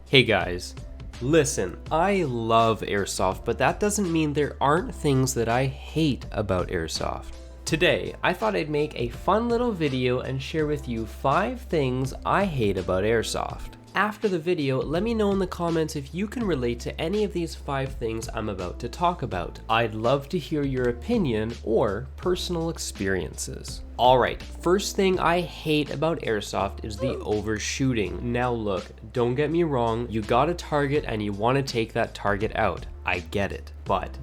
Hey guys, listen, I love Airsoft, but that doesn't mean there aren't things that I hate about Airsoft. Today, I thought I'd make a fun little video and share with you 5 things I hate about Airsoft. After the video, let me know in the comments if you can relate to any of these 5 things I'm about to talk about. I'd love to hear your opinion or personal experiences. Alright, first thing I hate about Airsoft is the overshooting. Now look, don't get me wrong, you got a target and you want to take that target out. I get it. But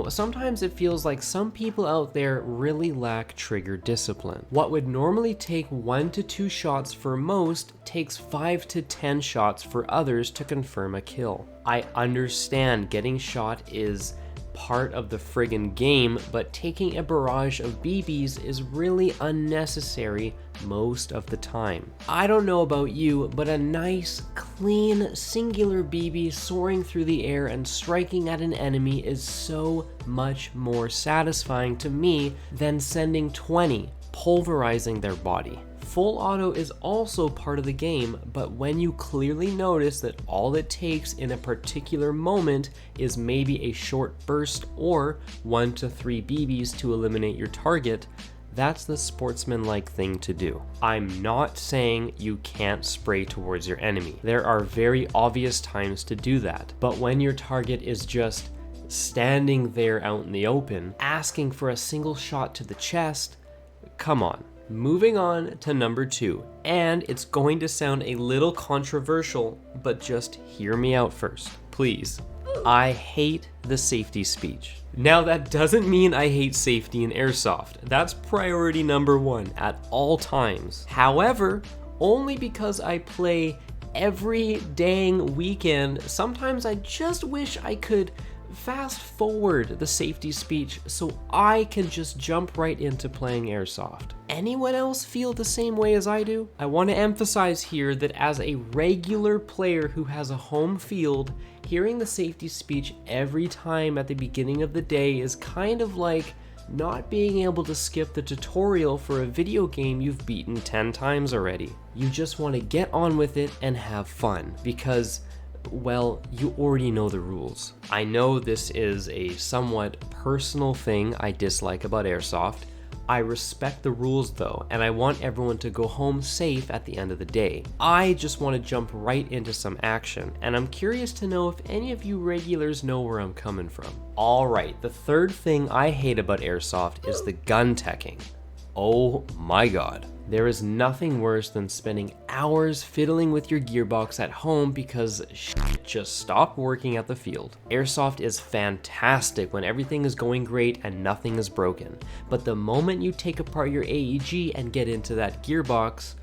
sometimes it feels like some people out there really lack trigger discipline. What would normally take 1 to 2 shots for most takes 5 to 10 shots for others to confirm a kill. I understand getting shot is part of the friggin' game, but taking a barrage of BBs is really unnecessary most of the time. I don't know about you, but a nice, clean, singular BB soaring through the air and striking at an enemy is so much more satisfying to me than sending 20, pulverizing their body. Full auto is also part of the game, but when you clearly notice that all it takes in a particular moment is maybe a short burst or 1 to 3 BBs to eliminate your target, that's the sportsman-like thing to do. I'm not saying you can't spray towards your enemy. There are very obvious times to do that, but when your target is just standing there out in the open, asking for a single shot to the chest, come on. Moving on to number 2, and it's going to sound a little controversial, but just hear me out first, please. I hate the safety speech. Now that doesn't mean I hate safety in Airsoft. That's priority number 1 at all times. However, only because I play every dang weekend, sometimes I just wish I could fast forward the safety speech so I can just jump right into playing Airsoft. Anyone else feel the same way as I do? I want to emphasize here that as a regular player who has a home field, hearing the safety speech every time at the beginning of the day is kind of like not being able to skip the tutorial for a video game you've beaten 10 times already. You just want to get on with it and have fun because, well, you already know the rules. I know this is a somewhat personal thing I dislike about Airsoft. I respect the rules though, and I want everyone to go home safe at the end of the day. I just want to jump right into some action, and I'm curious to know if any of you regulars know where I'm coming from. Alright, the third thing I hate about Airsoft is the gun teching. Oh my god. There is nothing worse than spending hours fiddling with your gearbox at home because shit just stopped working at the field. Airsoft is fantastic when everything is going great and nothing is broken, but the moment you take apart your AEG and get into that gearbox,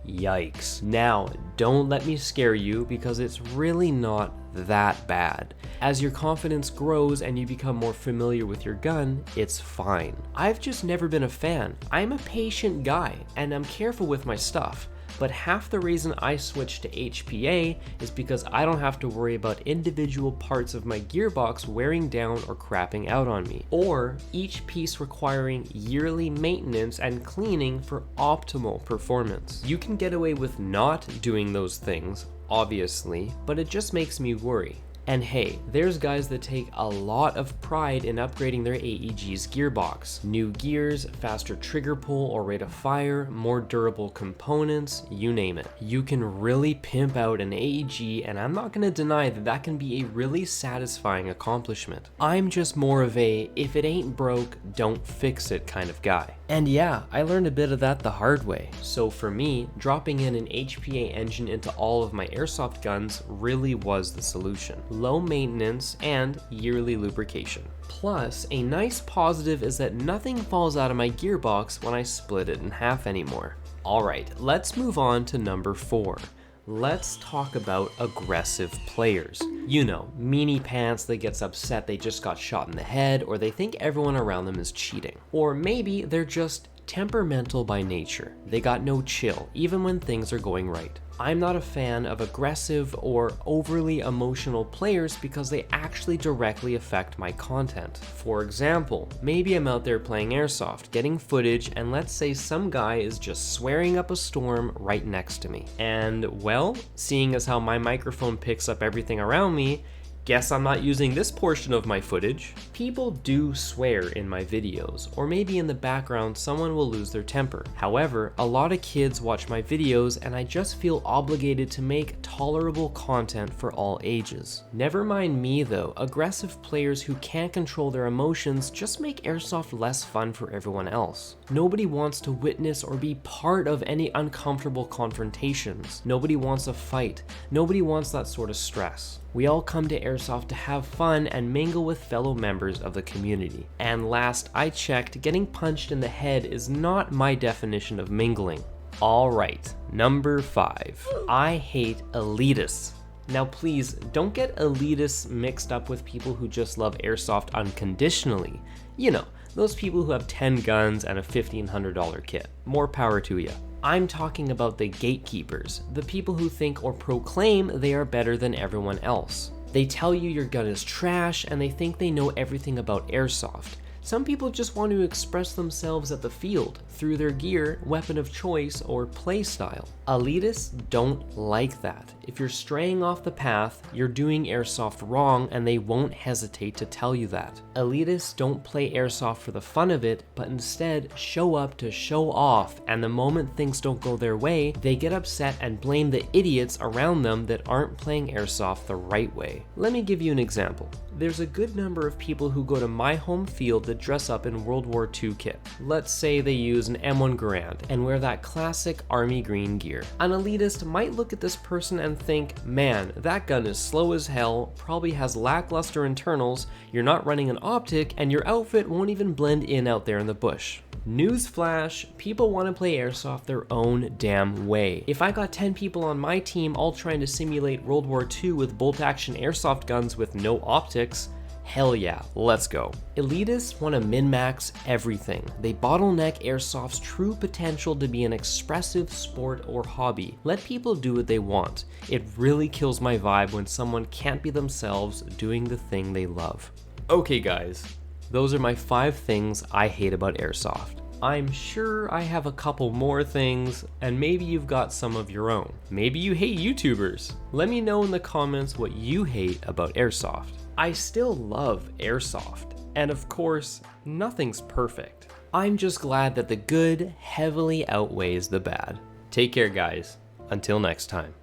yikes. Now, don't let me scare you because it's really not that bad. As your confidence grows and you become more familiar with your gun, it's fine. I've just never been a fan. I'm a patient guy and I'm careful with my stuff. But half the reason I switched to HPA is because I don't have to worry about individual parts of my gearbox wearing down or crapping out on me, or each piece requiring yearly maintenance and cleaning for optimal performance. You can get away with not doing those things, obviously, but it just makes me worry. And hey, there's guys that take a lot of pride in upgrading their AEG's gearbox. New gears, faster trigger pull or rate of fire, more durable components, you name it. You can really pimp out an AEG, and I'm not gonna deny that that can be a really satisfying accomplishment. I'm just more of a, if it ain't broke, don't fix it kind of guy. And yeah, I learned a bit of that the hard way. So for me, dropping in an HPA engine into all of my Airsoft guns really was the solution. Low maintenance and yearly lubrication. Plus, a nice positive is that nothing falls out of my gearbox when I split it in half anymore. Alright, let's move on to number 4. Let's talk about aggressive players. You know, meanie pants that gets upset they just got shot in the head, or they think everyone around them is cheating. Or maybe they're just Temperamental by nature, they got no chill, even when things are going right. I'm not a fan of aggressive or overly emotional players because they actually directly affect my content. For example, maybe I'm out there playing Airsoft, getting footage, and let's say some guy is just swearing up a storm right next to me. And well, seeing as how my microphone picks up everything around me, guess I'm not using this portion of my footage. People do swear in my videos, or maybe in the background someone will lose their temper. However, a lot of kids watch my videos and I just feel obligated to make tolerable content for all ages. Never mind me though, aggressive players who can't control their emotions just make Airsoft less fun for everyone else. Nobody wants to witness or be part of any uncomfortable confrontations. Nobody wants a fight. Nobody wants that sort of stress. We all come to Airsoft to have fun and mingle with fellow members of the community. And last I checked, getting punched in the head is not my definition of mingling. Alright, number 5. I hate elitists. Now please, don't get elitists mixed up with people who just love Airsoft unconditionally. You know, those people who have 10 guns and a $1,500 kit. More power to ya. I'm talking about the gatekeepers, the people who think or proclaim they are better than everyone else. They tell you your gun is trash and they think they know everything about Airsoft. Some people just want to express themselves at the field through their gear, weapon of choice, or play style. Elitists don't like that. If you're straying off the path, you're doing Airsoft wrong and they won't hesitate to tell you that. Elitists don't play Airsoft for the fun of it, but instead show up to show off, and the moment things don't go their way, they get upset and blame the idiots around them that aren't playing Airsoft the right way. Let me give you an example. There's a good number of people who go to my home field that dress up in World War II kit. Let's say they use an M1 Garand and wear that classic army green gear. An elitist might look at this person and think, man, that gun is slow as hell, probably has lackluster internals, you're not running an optic, and your outfit won't even blend in out there in the bush. Newsflash, people want to play Airsoft their own damn way. If I got 10 people on my team all trying to simulate World War II with bolt-action Airsoft guns with no optics, hell yeah, let's go. Elitists want to min-max everything. They bottleneck Airsoft's true potential to be an expressive sport or hobby. Let people do what they want. It really kills my vibe when someone can't be themselves doing the thing they love. Okay guys, those are my 5 things I hate about Airsoft. I'm sure I have a couple more things, and maybe you've got some of your own. Maybe you hate YouTubers. Let me know in the comments what you hate about Airsoft. I still love Airsoft, and of course, nothing's perfect. I'm just glad that the good heavily outweighs the bad. Take care guys, until next time.